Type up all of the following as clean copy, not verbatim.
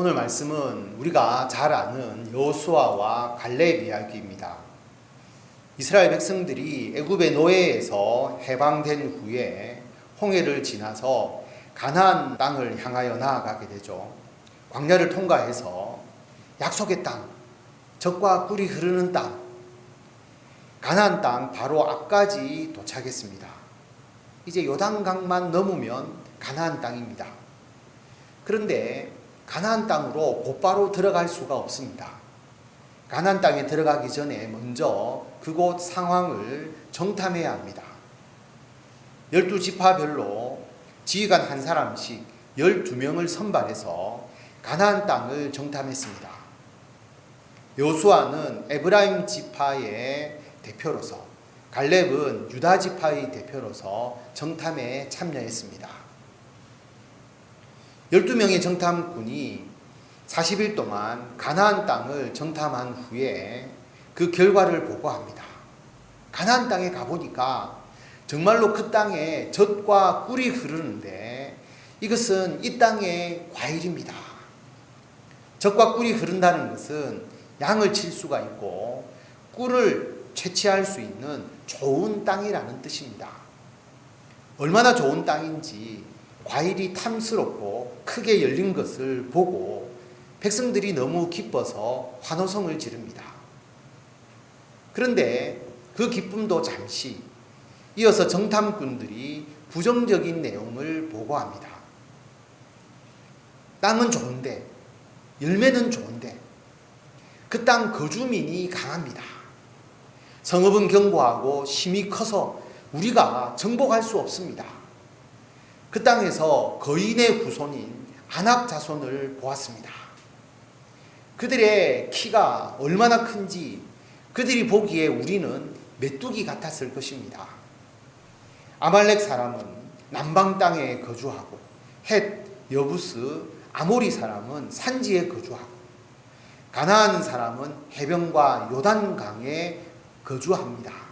오늘 말씀은 우리가 잘 아는 여호수아와 갈렙 이야기입니다. 이스라엘 백성들이 애굽의 노예에서 해방된 후에 홍해를 지나서 가나안 땅을 향하여 나아가게 되죠. 광야를 통과해서 약속의 땅, 젖과 꿀이 흐르는 땅, 가나안 땅 바로 앞까지 도착했습니다. 이제 요단강만 넘으면 가나안 땅입니다. 그런데 가나안 땅으로 곧바로 들어갈 수가 없습니다. 가나안 땅에 들어가기 전에 먼저 그곳 상황을 정탐해야 합니다. 12지파별로 지휘관 한 사람씩 12명을 선발해서 가나안 땅을 정탐했습니다. 여호수아는 에브라임 지파의 대표로서, 갈렙은 유다 지파의 대표로서 정탐에 참여했습니다. 12명의 정탐꾼이 40일 동안 가나안 땅을 정탐한 후에 그 결과를 보고합니다. 가나안 땅에 가보니까 정말로 그 땅에 젖과 꿀이 흐르는데 이것은 이 땅의 과일입니다. 젖과 꿀이 흐른다는 것은 양을 칠 수가 있고 꿀을 채취할 수 있는 좋은 땅이라는 뜻입니다. 얼마나 좋은 땅인지 과일이 탐스럽고 크게 열린 것을 보고 백성들이 너무 기뻐서 환호성을 지릅니다. 그런데 그 기쁨도 잠시, 이어서 정탐꾼들이 부정적인 내용을 보고합니다. 땅은 좋은데, 열매는 좋은데 그 땅 거주민이 강합니다. 성읍은 견고하고 힘이 커서 우리가 정복할 수 없습니다. 그 땅에서 거인의 후손인 아낙 자손을 보았습니다. 그들의 키가 얼마나 큰지 그들이 보기에 우리는 메뚜기 같았을 것입니다. 아말렉 사람은 남방 땅에 거주하고 헷, 여부스, 아모리 사람은 산지에 거주하고 가나안 사람은 해변과 요단강에 거주합니다.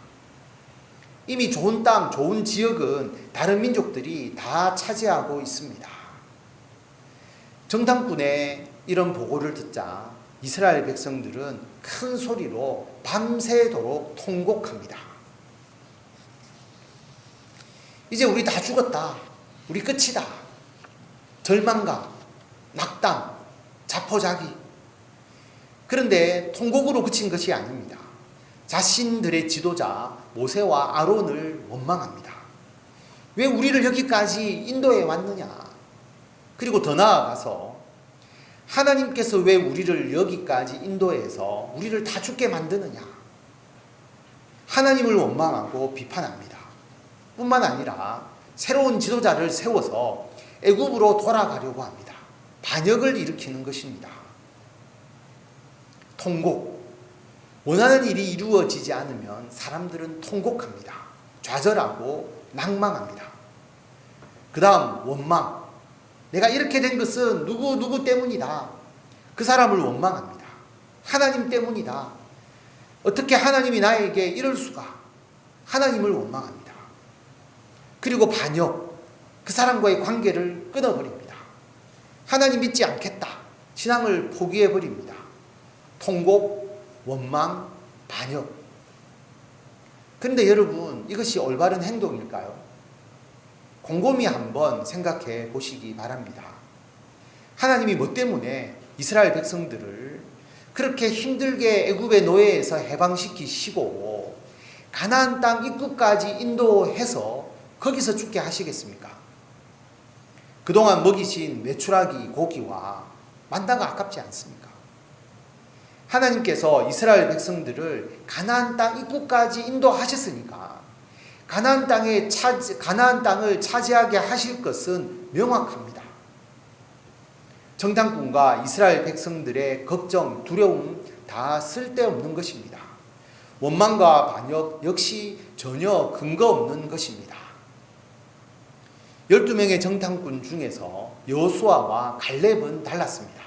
이미 좋은 땅, 좋은 지역은 다른 민족들이 다 차지하고 있습니다. 정탐꾼의 이런 보고를 듣자 이스라엘 백성들은 큰 소리로 밤새도록 통곡합니다. 이제 우리 다 죽었다. 우리 끝이다. 절망감, 낙담, 자포자기. 그런데 통곡으로 그친 것이 아닙니다. 자신들의 지도자 모세와 아론을 원망합니다. 왜 우리를 여기까지 인도해 왔느냐? 그리고 더 나아가서 하나님께서 왜 우리를 여기까지 인도해서 우리를 다 죽게 만드느냐? 하나님을 원망하고 비판합니다. 뿐만 아니라 새로운 지도자를 세워서 애굽으로 돌아가려고 합니다. 반역을 일으키는 것입니다. 통곡. 원하는 일이 이루어지지 않으면 사람들은 통곡합니다. 좌절하고 낭망합니다. 그 다음 원망. 내가 이렇게 된 것은 누구 때문이다. 그 사람을 원망합니다. 하나님 때문이다. 어떻게 하나님이 나에게 이럴 수가. 하나님을 원망합니다. 그리고 반역. 그 사람과의 관계를 끊어버립니다. 하나님 믿지 않겠다. 신앙을 포기해버립니다. 통곡, 원망, 반역. 그런데 여러분, 이것이 올바른 행동일까요? 곰곰이 한번 생각해 보시기 바랍니다. 하나님이 뭐 때문에 이스라엘 백성들을 그렇게 힘들게 애굽의 노예에서 해방시키시고 가나안 땅 입구까지 인도해서 거기서 죽게 하시겠습니까? 그동안 먹이신 메추라기 고기와 만나가 아깝지 않습니까? 하나님께서 이스라엘 백성들을 가나안 땅 입구까지 인도하셨으니까 가나안 땅을 차지하게 하실 것은 명확합니다. 정탐꾼과 이스라엘 백성들의 걱정, 두려움 다 쓸데없는 것입니다. 원망과 반역 역시 전혀 근거 없는 것입니다. 12명의 정탐꾼 중에서 여호수아와 갈렙은 달랐습니다.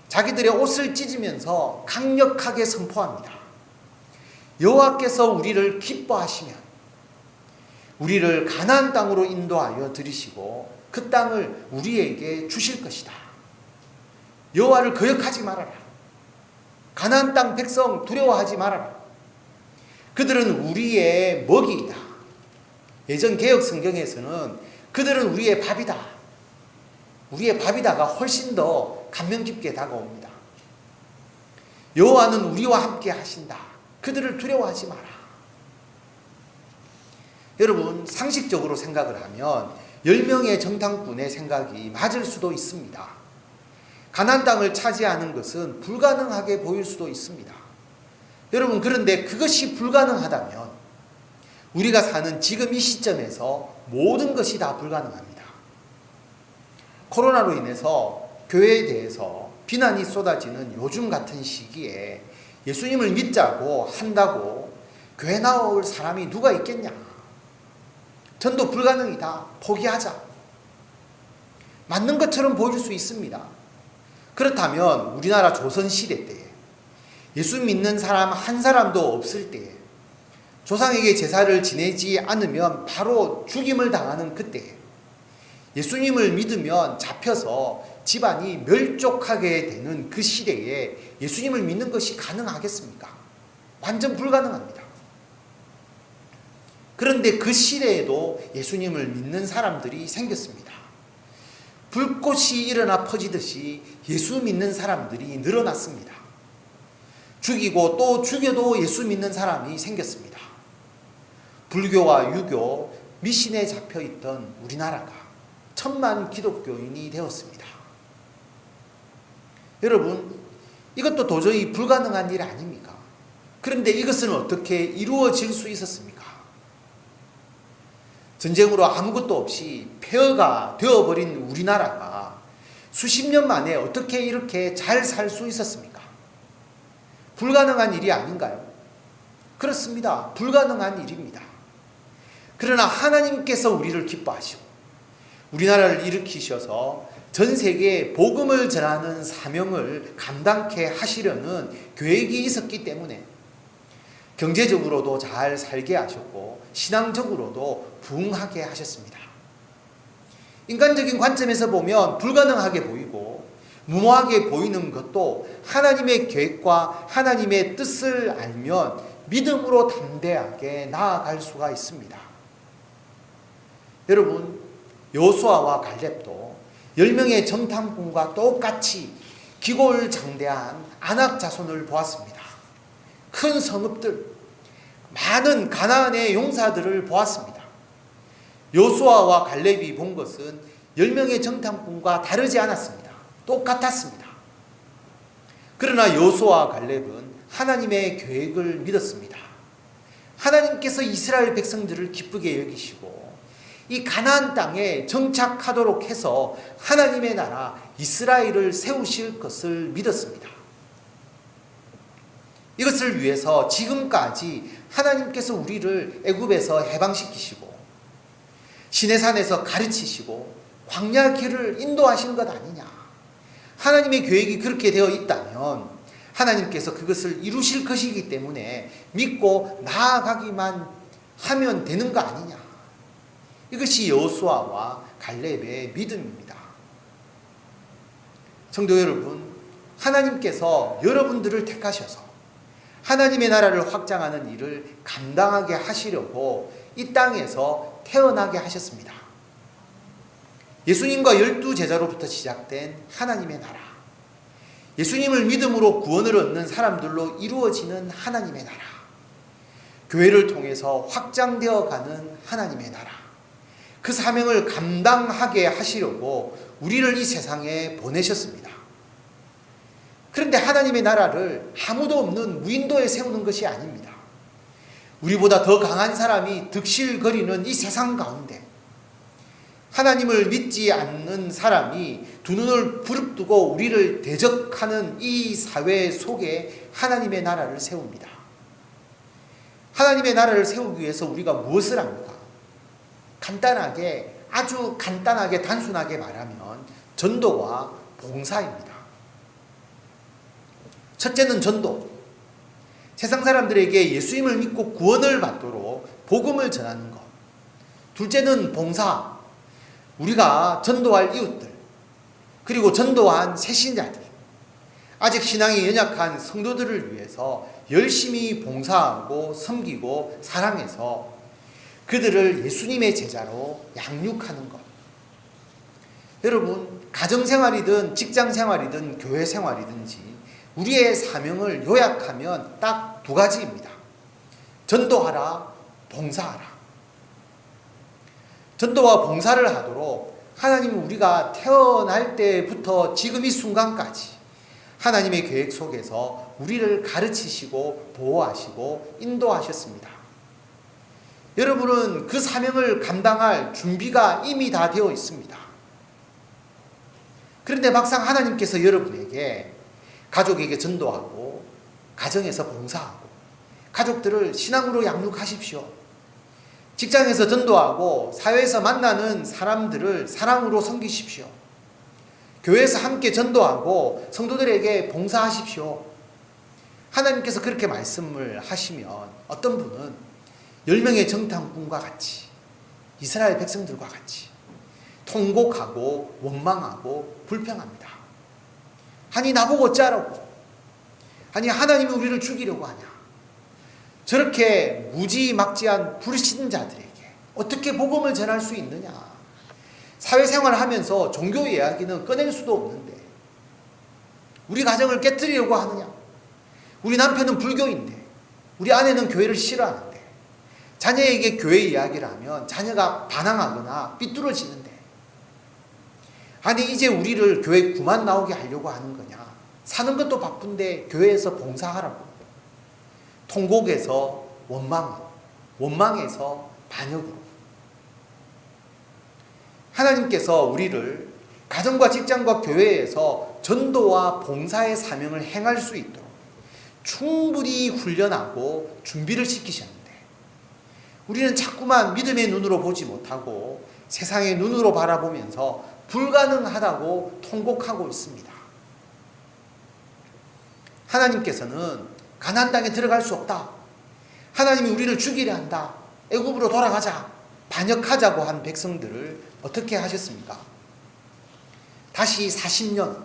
자기들의 옷을 찢으면서 강력하게 선포합니다. 여호와께서 우리를 기뻐하시면 우리를 가나안 땅으로 인도하여 들이시고 그 땅을 우리에게 주실 것이다. 여호와를 거역하지 말아라. 가나안 땅 백성 두려워하지 말아라. 그들은 우리의 먹이이다. 예전 개역 성경에서는 그들은 우리의 밥이다. 우리의 밥이다가 훨씬 더 감명 깊게 다가옵니다. 여호와는 우리와 함께 하신다. 그들을 두려워하지 마라. 여러분, 상식적으로 생각을 하면 10명의 정탐꾼의 생각이 맞을 수도 있습니다. 가나안 땅을 차지하는 것은 불가능하게 보일 수도 있습니다. 여러분, 그런데 그것이 불가능하다면 우리가 사는 지금 이 시점에서 모든 것이 다 불가능합니다. 코로나로 인해서 교회에 대해서 비난이 쏟아지는 요즘 같은 시기에 예수님을 믿자고 한다고 교회 나올 사람이 누가 있겠냐? 전도 불가능이다. 포기하자. 맞는 것처럼 보일 수 있습니다. 그렇다면 우리나라 조선시대 때에 예수 믿는 사람 한 사람도 없을 때에 조상에게 제사를 지내지 않으면 바로 죽임을 당하는 그때에 예수님을 믿으면 잡혀서 집안이 멸족하게 되는 그 시대에 예수님을 믿는 것이 가능하겠습니까? 완전 불가능합니다. 그런데 그 시대에도 예수님을 믿는 사람들이 생겼습니다. 불꽃이 일어나 퍼지듯이 예수 믿는 사람들이 늘어났습니다. 죽이고 또 죽여도 예수 믿는 사람이 생겼습니다. 불교와 유교, 미신에 잡혀있던 우리나라가 천만 기독교인이 되었습니다. 여러분, 이것도 도저히 불가능한 일 아닙니까? 그런데 이것은 어떻게 이루어질 수 있었습니까? 전쟁으로 아무것도 없이 폐허가 되어버린 우리나라가 수십 년 만에 어떻게 이렇게 잘 살 수 있었습니까? 불가능한 일이 아닌가요? 그렇습니다. 불가능한 일입니다. 그러나 하나님께서 우리를 기뻐하시고 우리나라를 일으키셔서 전 세계에 복음을 전하는 사명을 감당케 하시려는 계획이 있었기 때문에 경제적으로도 잘 살게 하셨고 신앙적으로도 부흥하게 하셨습니다. 인간적인 관점에서 보면 불가능하게 보이고 무모하게 보이는 것도 하나님의 계획과 하나님의 뜻을 알면 믿음으로 담대하게 나아갈 수가 있습니다. 여러분, 여호수아와 갈렙도 10명의 정탐꾼과 똑같이 기골장대한 아낙 자손을 보았습니다. 큰 성읍들, 많은 가나안의 용사들을 보았습니다. 여호수아와 갈렙이 본 것은 10명의 정탐꾼과 다르지 않았습니다. 똑같았습니다. 그러나 여호수아와 갈렙은 하나님의 계획을 믿었습니다. 하나님께서 이스라엘 백성들을 기쁘게 여기시고 이 가나안 땅에 정착하도록 해서 하나님의 나라 이스라엘을 세우실 것을 믿었습니다. 이것을 위해서 지금까지 하나님께서 우리를 애굽에서 해방시키시고 시내산에서 가르치시고 광야 길을 인도하신 것 아니냐. 하나님의 계획이 그렇게 되어 있다면 하나님께서 그것을 이루실 것이기 때문에 믿고 나아가기만 하면 되는 거 아니냐. 이것이 여호수아와 갈렙의 믿음입니다. 성도 여러분, 하나님께서 여러분들을 택하셔서 하나님의 나라를 확장하는 일을 감당하게 하시려고 이 땅에서 태어나게 하셨습니다. 예수님과 12제자로부터 시작된 하나님의 나라, 예수님을 믿음으로 구원을 얻는 사람들로 이루어지는 하나님의 나라, 교회를 통해서 확장되어 가는 하나님의 나라, 그 사명을 감당하게 하시려고 우리를 이 세상에 보내셨습니다. 그런데 하나님의 나라를 아무도 없는 무인도에 세우는 것이 아닙니다. 우리보다 더 강한 사람이 득실거리는 이 세상 가운데 하나님을 믿지 않는 사람이 두 눈을 부릅뜨고 우리를 대적하는 이 사회 속에 하나님의 나라를 세웁니다. 하나님의 나라를 세우기 위해서 우리가 무엇을 합니까? 간단하게, 아주 간단하게 단순하게 말하면 전도와 봉사입니다. 첫째는 전도. 세상 사람들에게 예수님을 믿고 구원을 받도록 복음을 전하는 것. 둘째는 봉사. 우리가 전도할 이웃들, 그리고 전도한 새신자들, 아직 신앙이 연약한 성도들을 위해서 열심히 봉사하고 섬기고 사랑해서 그들을 예수님의 제자로 양육하는 것. 여러분, 가정생활이든 직장생활이든 교회생활이든지 우리의 사명을 요약하면 딱 두 가지입니다. 전도하라, 봉사하라. 전도와 봉사를 하도록 하나님은 우리가 태어날 때부터 지금 이 순간까지 하나님의 계획 속에서 우리를 가르치시고 보호하시고 인도하셨습니다. 여러분은 그 사명을 감당할 준비가 이미 다 되어 있습니다. 그런데 막상 하나님께서 여러분에게 가족에게 전도하고 가정에서 봉사하고 가족들을 신앙으로 양육하십시오. 직장에서 전도하고 사회에서 만나는 사람들을 사랑으로 섬기십시오. 교회에서 함께 전도하고 성도들에게 봉사하십시오. 하나님께서 그렇게 말씀을 하시면 어떤 분은 10명의 정탐꾼과 같이 이스라엘 백성들과 같이 통곡하고 원망하고 불평합니다. 아니 나보고 어쩌라고, 아니 하나님이 우리를 죽이려고 하냐, 저렇게 무지막지한 불신자들에게 어떻게 복음을 전할 수 있느냐, 사회생활을 하면서 종교 이야기는 꺼낼 수도 없는데 우리 가정을 깨뜨리려고 하느냐, 우리 남편은 불교인데 우리 아내는 교회를 싫어하는데 자녀에게 교회 이야기를 하면 자녀가 반항하거나 삐뚤어지는데, 아니 이제 우리를 교회 그만 나오게 하려고 하는 거냐, 사는 것도 바쁜데 교회에서 봉사하라고, 통곡에서 원망으로, 원망에서 반역으로. 하나님께서 우리를 가정과 직장과 교회에서 전도와 봉사의 사명을 행할 수 있도록 충분히 훈련하고 준비를 시키셨는데 우리는 자꾸만 믿음의 눈으로 보지 못하고 세상의 눈으로 바라보면서 불가능하다고 통곡하고 있습니다. 하나님께서는 가나안 땅에 들어갈 수 없다, 하나님이 우리를 죽이려 한다, 애굽으로 돌아가자, 반역하자고 한 백성들을 어떻게 하셨습니까? 다시 40년,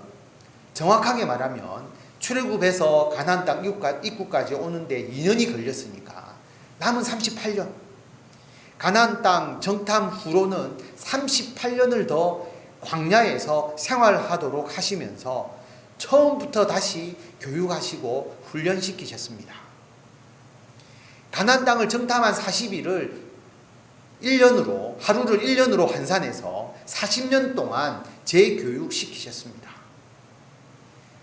정확하게 말하면 출애굽에서 가나안 땅 입구까지 오는데 2년이 걸렸으니까 남은 38년, 가나안 땅 정탐 후로는 38년을 더 광야에서 생활하도록 하시면서 처음부터 다시 교육하시고 훈련시키셨습니다. 가나안 땅을 정탐한 40일을 1년으로, 하루를 1년으로 환산해서 40년 동안 재교육시키셨습니다.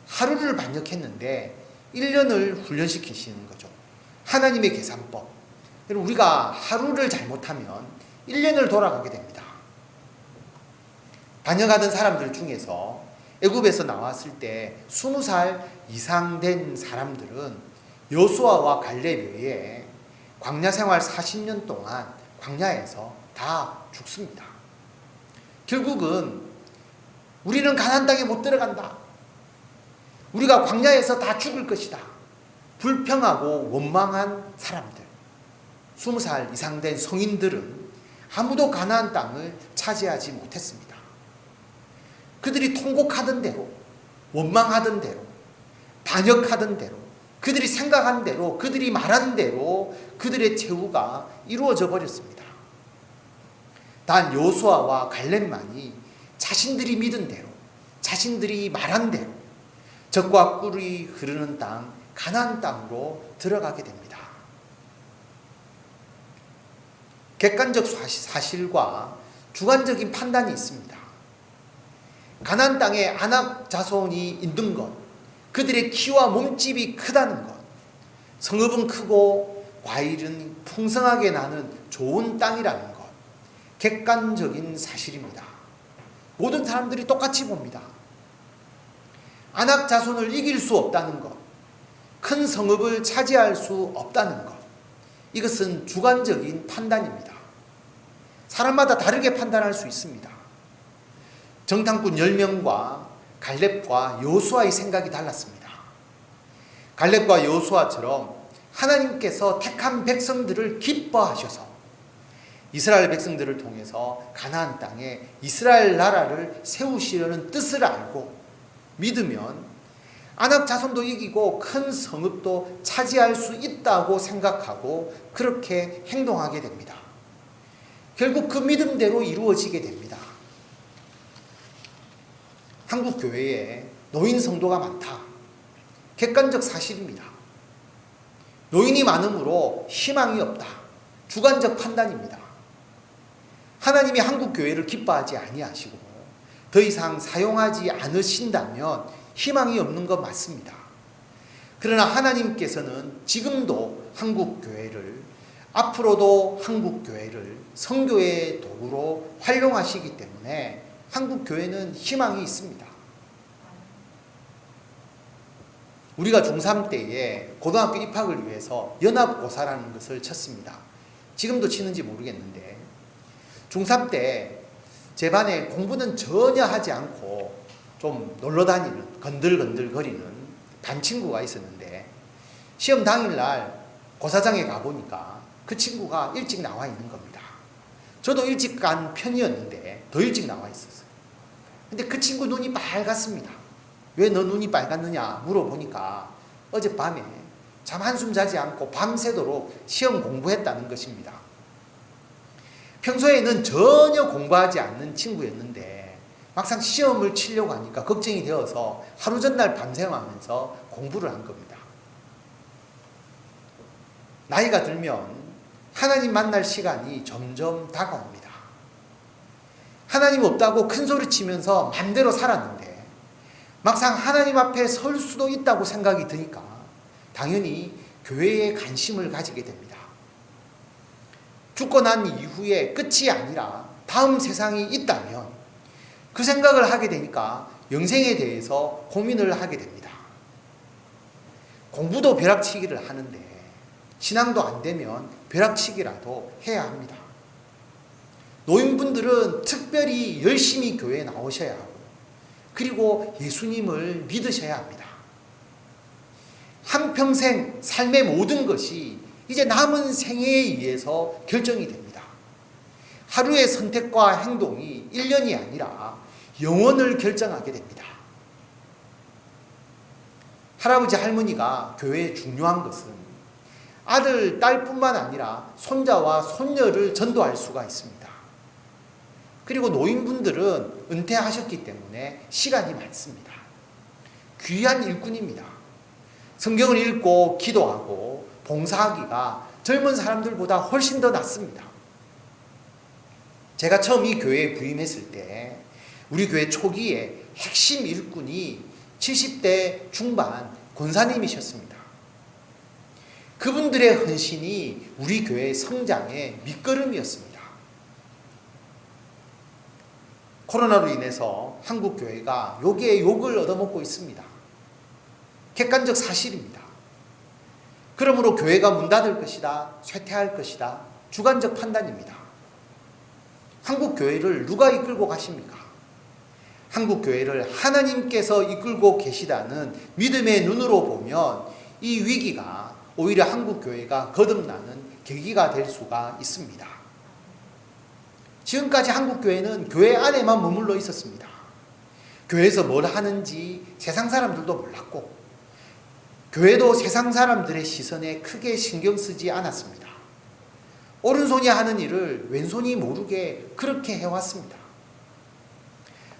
하루를 반역했는데 1년을 훈련시키시는 거죠. 하나님의 계산법. 여러분, 우리가 하루를 잘못하면 1년을 돌아가게 됩니다. 반역하던 사람들 중에서 애굽에서 나왔을 때 20살 이상 된 사람들은 여호수아와 갈렙 외에 광야 생활 40년 동안 광야에서 다 죽습니다. 결국은 우리는 가나안 땅에 못 들어간다, 우리가 광야에서 다 죽을 것이다, 불평하고 원망한 사람들, 20살 이상 된 성인들은 아무도 가나안 땅을 차지하지 못했습니다. 그들이 통곡하던 대로, 원망하던 대로, 반역하던 대로, 그들이 생각한 대로, 그들이 말한 대로 그들의 최후가 이루어져 버렸습니다. 단 여호수아와 갈렙만이 자신들이 믿은 대로, 자신들이 말한 대로 젖과 꿀이 흐르는 땅 가나안 땅으로 들어가게 됩니다. 객관적 사실과 주관적인 판단이 있습니다. 가나안 땅에 아낙 자손이 있는 것, 그들의 키와 몸집이 크다는 것, 성읍은 크고 과일은 풍성하게 나는 좋은 땅이라는 것, 객관적인 사실입니다. 모든 사람들이 똑같이 봅니다. 아낙 자손을 이길 수 없다는 것, 큰 성읍을 차지할 수 없다는 것, 이것은 주관적인 판단입니다. 사람마다 다르게 판단할 수 있습니다. 정탐꾼 10명과 갈렙과 여호수아의 생각이 달랐습니다. 갈렙과 여호수아처럼 하나님께서 택한 백성들을 기뻐하셔서 이스라엘 백성들을 통해서 가나안 땅에 이스라엘 나라를 세우시려는 뜻을 알고 믿으면 안악 자손도 이기고 큰 성읍도 차지할 수 있다고 생각하고 그렇게 행동하게 됩니다. 결국 그 믿음대로 이루어지게 됩니다. 한국 교회에 노인 성도가 많다. 객관적 사실입니다. 노인이 많으므로 희망이 없다. 주관적 판단입니다. 하나님이 한국 교회를 기뻐하지 아니하시고 더 이상 사용하지 않으신다면 희망이 없는 것 맞습니다. 그러나 하나님께서는 지금도 한국 교회를, 앞으로도 한국 교회를 선교의 도구로 활용하시기 때문에 한국 교회는 희망이 있습니다. 우리가 중3 때에 고등학교 입학을 위해서 연합고사라는 것을 쳤습니다. 지금도 치는지 모르겠는데 중3 때 제 반에 공부는 전혀 하지 않고 좀 놀러다니는 건들건들거리는 반 친구가 있었는데 시험 당일날 고사장에 가보니까 그 친구가 일찍 나와 있는 겁니다. 저도 일찍 간 편이었는데 더 일찍 나와 있었어요. 근데 그 친구 눈이 빨갛습니다. 왜 너 눈이 빨갛느냐 물어보니까 어젯밤에 잠 한숨 자지 않고 밤새도록 시험 공부했다는 것입니다. 평소에는 전혀 공부하지 않는 친구였는데 막상 시험을 치려고 하니까 걱정이 되어서 하루 전날 밤새하면서 공부를 한 겁니다. 나이가 들면 하나님 만날 시간이 점점 다가옵니다. 하나님 없다고 큰 소리 치면서 맘대로 살았는데 막상 하나님 앞에 설 수도 있다고 생각이 드니까 당연히 교회에 관심을 가지게 됩니다. 죽고 난 이후에 끝이 아니라 다음 세상이 있다면 그 생각을 하게 되니까 영생에 대해서 고민을 하게 됩니다. 공부도 벼락치기를 하는데 신앙도 안 되면 벼락치기라도 해야 합니다. 노인분들은 특별히 열심히 교회에 나오셔야 하고 그리고 예수님을 믿으셔야 합니다. 한평생 삶의 모든 것이 이제 남은 생애에 의해서 결정이 됩니다. 하루의 선택과 행동이 1년이 아니라 영원을 결정하게 됩니다. 할아버지 할머니가 교회에 중요한 것은 아들, 딸뿐만 아니라 손자와 손녀를 전도할 수가 있습니다. 그리고 노인분들은 은퇴하셨기 때문에 시간이 많습니다. 귀한 일꾼입니다. 성경을 읽고 기도하고 봉사하기가 젊은 사람들보다 훨씬 더 낫습니다. 제가 처음 이 교회에 부임했을 때 우리 교회 초기에 핵심 일꾼이 70대 중반 권사님이셨습니다. 그분들의 헌신이 우리 교회의 성장의 밑거름이었습니다. 코로나로 인해서 한국 교회가 욕에 욕을 얻어먹고 있습니다. 객관적 사실입니다. 그러므로 교회가 문 닫을 것이다, 쇠퇴할 것이다, 주관적 판단입니다. 한국 교회를 누가 이끌고 가십니까? 한국 교회를 하나님께서 이끌고 계시다는 믿음의 눈으로 보면 이 위기가 오히려 한국 교회가 거듭나는 계기가 될 수가 있습니다. 지금까지 한국 교회는 교회 안에만 머물러 있었습니다. 교회에서 뭘 하는지 세상 사람들도 몰랐고 교회도 세상 사람들의 시선에 크게 신경 쓰지 않았습니다. 오른손이 하는 일을 왼손이 모르게 그렇게 해왔습니다.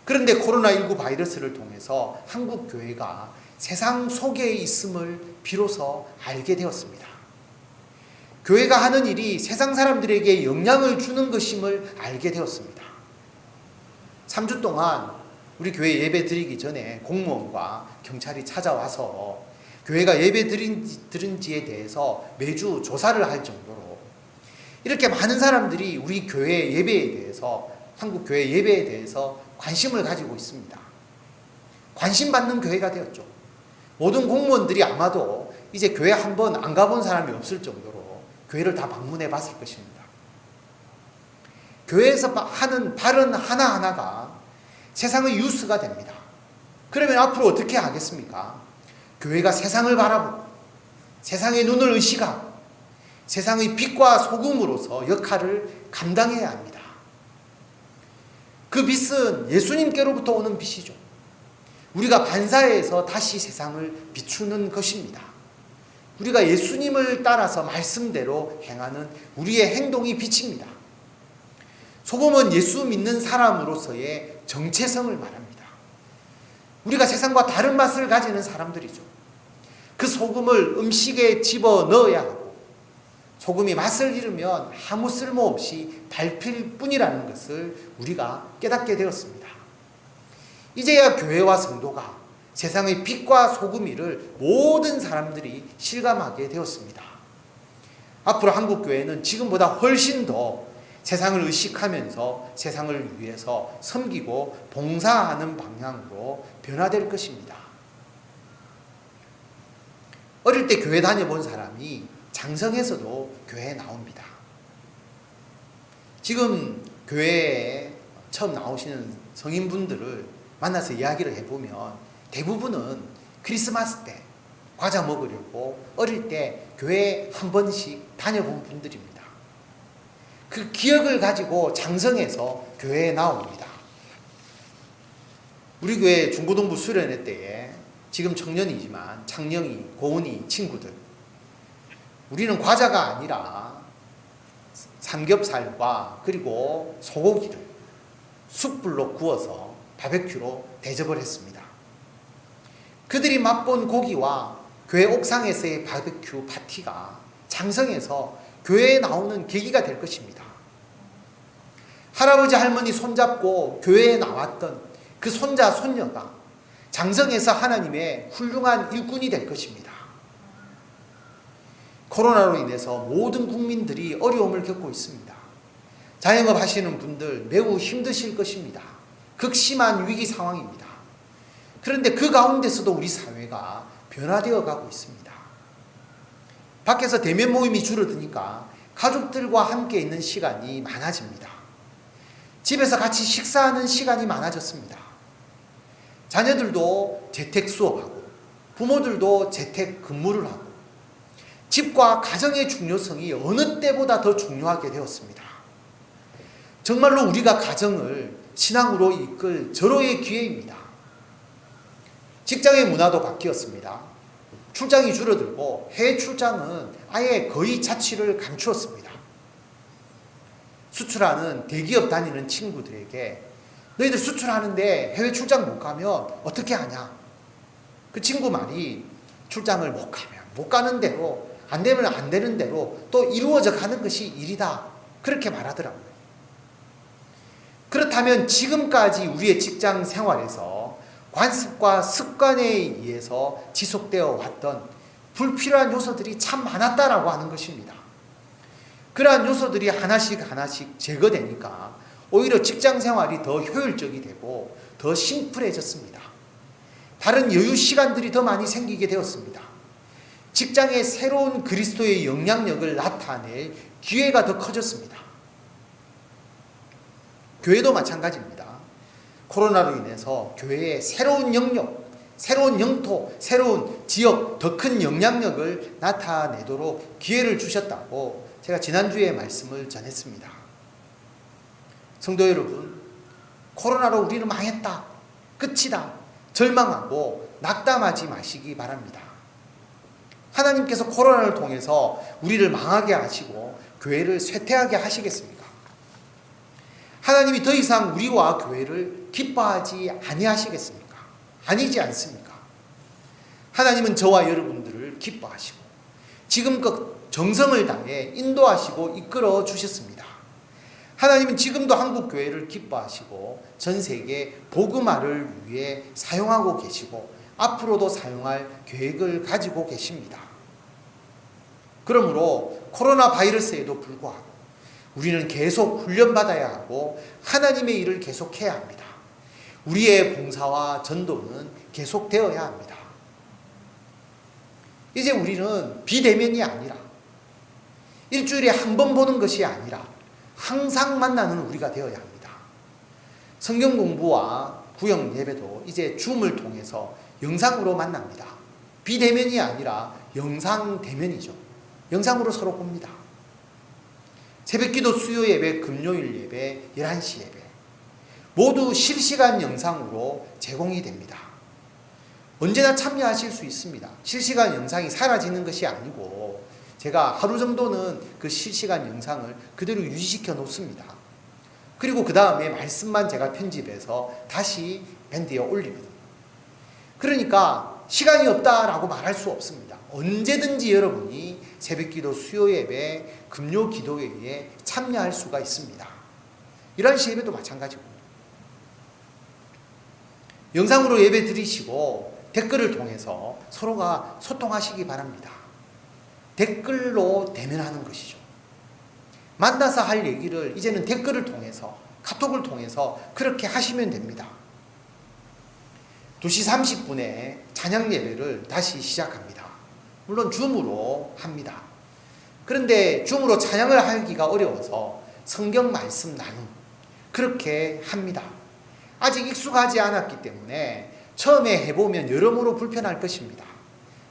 그런데 코로나19 바이러스를 통해서 한국 교회가 세상 속에 있음을 비로소 알게 되었습니다. 교회가 하는 일이 세상 사람들에게 영향을 주는 것임을 알게 되었습니다. 3주 동안 우리 교회 예배 드리기 전에 공무원과 경찰이 찾아와서 교회가 예배 드린지에 대해서 매주 조사를 할 정도로 이렇게 많은 사람들이 우리 교회 예배에 대해서, 한국 교회 예배에 대해서 관심을 가지고 있습니다. 관심 받는 교회가 되었죠. 모든 공무원들이 아마도 이제 교회 한 번 안 가본 사람이 없을 정도로 교회를 다 방문해 봤을 것입니다. 교회에서 하는 발언 하나하나가 세상의 뉴스가 됩니다. 그러면 앞으로 어떻게 하겠습니까? 교회가 세상을 바라보고 세상의 눈을 의식하고 세상의 빛과 소금으로서 역할을 감당해야 합니다. 그 빛은 예수님께로부터 오는 빛이죠. 우리가 반사해서 다시 세상을 비추는 것입니다. 우리가 예수님을 따라서 말씀대로 행하는 우리의 행동이 빛입니다. 소금은 예수 믿는 사람으로서의 정체성을 말합니다. 우리가 세상과 다른 맛을 가지는 사람들이죠. 그 소금을 음식에 집어 넣어야 하고 소금이 맛을 잃으면 아무 쓸모없이 밟힐 뿐이라는 것을 우리가 깨닫게 되었습니다. 이제야 교회와 성도가 세상의 빛과 소금이를 모든 사람들이 실감하게 되었습니다. 앞으로 한국교회는 지금보다 훨씬 더 세상을 의식하면서 세상을 위해서 섬기고 봉사하는 방향으로 변화될 것입니다. 어릴 때 교회 다녀본 사람이 장성에서도 교회에 나옵니다. 지금 교회에 처음 나오시는 성인분들을 만나서 이야기를 해보면 대부분은 크리스마스 때 과자 먹으려고 어릴 때 교회에 한 번씩 다녀본 분들입니다. 그 기억을 가지고 장성에서 교회에 나옵니다. 우리 교회 중고등부 수련회 때에 지금 청년이지만 창녕이, 고은이 친구들, 우리는 과자가 아니라 삼겹살과 그리고 소고기를 숯불로 구워서 바베큐로 대접을 했습니다. 그들이 맛본 고기와 교회 옥상에서의 바베큐 파티가 장성에서 교회에 나오는 계기가 될 것입니다. 할아버지 할머니 손잡고 교회에 나왔던 그 손자 손녀가 장성에서 하나님의 훌륭한 일꾼이 될 것입니다. 코로나로 인해서 모든 국민들이 어려움을 겪고 있습니다. 자영업 하시는 분들 매우 힘드실 것입니다. 극심한 위기 상황입니다. 그런데 그 가운데서도 우리 사회가 변화되어 가고 있습니다. 밖에서 대면 모임이 줄어드니까 가족들과 함께 있는 시간이 많아집니다. 집에서 같이 식사하는 시간이 많아졌습니다. 자녀들도 재택 수업하고 부모들도 재택 근무를 하고 집과 가정의 중요성이 어느 때보다 더 중요하게 되었습니다. 정말로 우리가 가정을 신앙으로 이끌 절호의 기회입니다. 직장의 문화도 바뀌었습니다. 출장이 줄어들고 해외 출장은 아예 거의 자취를 감추었습니다. 수출하는 대기업 다니는 친구들에게 너희들 수출하는데 해외 출장 못 가면 어떻게 하냐? 그 친구 말이 출장을 못 가면 못 가는 대로 안 되면 안 되는 대로 또 이루어져 가는 것이 일이다. 그렇게 말하더라고요. 그렇다면 지금까지 우리의 직장 생활에서 관습과 습관에 의해서 지속되어 왔던 불필요한 요소들이 참 많았다라고 하는 것입니다. 그러한 요소들이 하나씩 제거되니까 오히려 직장 생활이 더 효율적이 되고 더 심플해졌습니다. 다른 여유 시간들이 더 많이 생기게 되었습니다. 직장에 새로운 그리스도의 영향력을 나타낼 기회가 더 커졌습니다. 교회도 마찬가지입니다. 코로나로 인해서 교회에 새로운 영역, 새로운 영토, 새로운 지역, 더 큰 영향력을 나타내도록 기회를 주셨다고 제가 지난주에 말씀을 전했습니다. 성도 여러분, 코로나로 우리는 망했다, 끝이다, 절망하고 낙담하지 마시기 바랍니다. 하나님께서 코로나를 통해서 우리를 망하게 하시고 교회를 쇠퇴하게 하시겠습니까? 하나님이 더 이상 우리와 교회를 기뻐하지 아니하시겠습니까? 아니지 않습니까? 하나님은 저와 여러분들을 기뻐하시고 지금껏 정성을 다해 인도하시고 이끌어 주셨습니다. 하나님은 지금도 한국교회를 기뻐하시고 전 세계 복음화를 위해 사용하고 계시고 앞으로도 사용할 계획을 가지고 계십니다. 그러므로 코로나 바이러스에도 불구하고 우리는 계속 훈련받아야 하고 하나님의 일을 계속해야 합니다. 우리의 봉사와 전도는 계속되어야 합니다. 이제 우리는 비대면이 아니라 일주일에 한 번 보는 것이 아니라 항상 만나는 우리가 되어야 합니다. 성경 공부와 구역 예배도 이제 줌을 통해서 영상으로 만납니다. 비대면이 아니라 영상 대면이죠. 영상으로 서로 봅니다. 새벽기도 수요 예배, 금요일 예배, 11시 예배 모두 실시간 영상으로 제공이 됩니다. 언제나 참여하실 수 있습니다. 실시간 영상이 사라지는 것이 아니고 제가 하루 정도는 그 실시간 영상을 그대로 유지시켜 놓습니다. 그리고 그 다음에 말씀만 제가 편집해서 다시 밴드에 올리거든요. 그러니까 시간이 없다라고 말할 수 없습니다. 언제든지 여러분이 새벽기도, 수요예배, 금요 기도회에 참여할 수가 있습니다. 11시 예배도 마찬가지고 영상으로 예배 드리시고 댓글을 통해서 서로가 소통하시기 바랍니다. 댓글로 대면하는 것이죠. 만나서 할 얘기를 이제는 댓글을 통해서, 카톡을 통해서 그렇게 하시면 됩니다. 2시 30분에 찬양 예배를 다시 시작합니다. 물론 줌으로 합니다. 그런데 줌으로 찬양을 하기가 어려워서 성경 말씀 나눔 그렇게 합니다. 아직 익숙하지 않았기 때문에 처음에 해보면 여러모로 불편할 것입니다.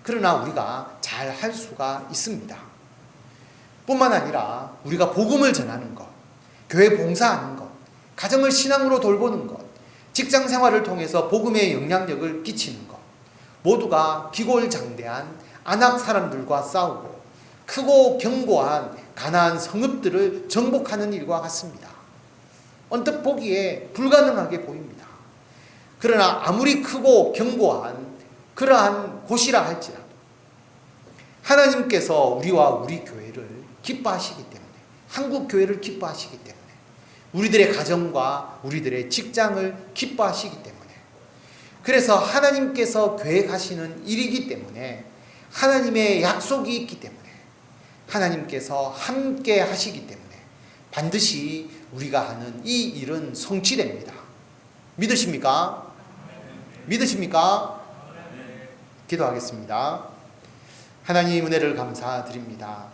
그러나 우리가 잘 할 수가 있습니다. 뿐만 아니라 우리가 복음을 전하는 것, 교회 봉사하는 것, 가정을 신앙으로 돌보는 것, 직장 생활을 통해서 복음의 영향력을 끼치는 것, 모두가 기골장대한 안악 사람들과 싸우고 크고 견고한 가나안 성읍들을 정복하는 일과 같습니다. 언뜻 보기에 불가능하게 보입니다. 그러나 아무리 크고 견고한 그러한 곳이라 할지라도 하나님께서 우리와 우리 교회를 기뻐하시기 때문에, 한국 교회를 기뻐하시기 때문에, 우리들의 가정과 우리들의 직장을 기뻐하시기 때문에, 그래서 하나님께서 계획하시는 일이기 때문에, 하나님의 약속이 있기 때문에, 하나님께서 함께 하시기 때문에 반드시 우리가 하는 이 일은 성취됩니다. 믿으십니까? 믿으십니까? 기도하겠습니다. 하나님 은혜를 감사드립니다.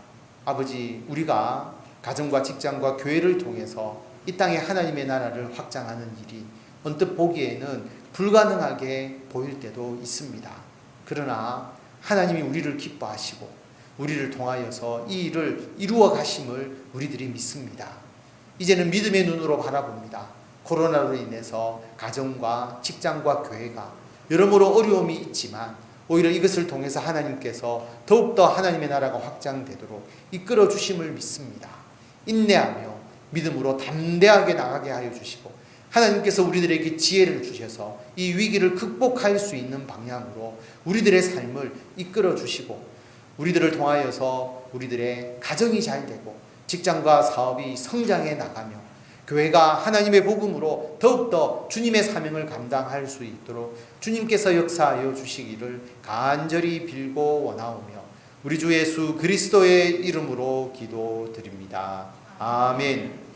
아버지, 우리가 가정과 직장과 교회를 통해서 이 땅에 하나님의 나라를 확장하는 일이 언뜻 보기에는 불가능하게 보일 때도 있습니다. 그러나 하나님이 우리를 기뻐하시고 우리를 통하여서 이 일을 이루어 가심을 우리들이 믿습니다. 이제는 믿음의 눈으로 바라봅니다. 코로나로 인해서 가정과 직장과 교회가 여러모로 어려움이 있지만 오히려 이것을 통해서 하나님께서 더욱더 하나님의 나라가 확장되도록 이끌어 주심을 믿습니다. 인내하며 믿음으로 담대하게 나가게 하여 주시고 하나님께서 우리들에게 지혜를 주셔서 이 위기를 극복할 수 있는 방향으로 우리들의 삶을 이끌어 주시고 우리들을 통하여서 우리들의 가정이 잘 되고 직장과 사업이 성장해 나가며 교회가 하나님의 복음으로 더욱더 주님의 사명을 감당할 수 있도록 주님께서 역사하여 주시기를 간절히 빌고 원하오며 우리 주 예수 그리스도의 이름으로 기도드립니다. 아멘.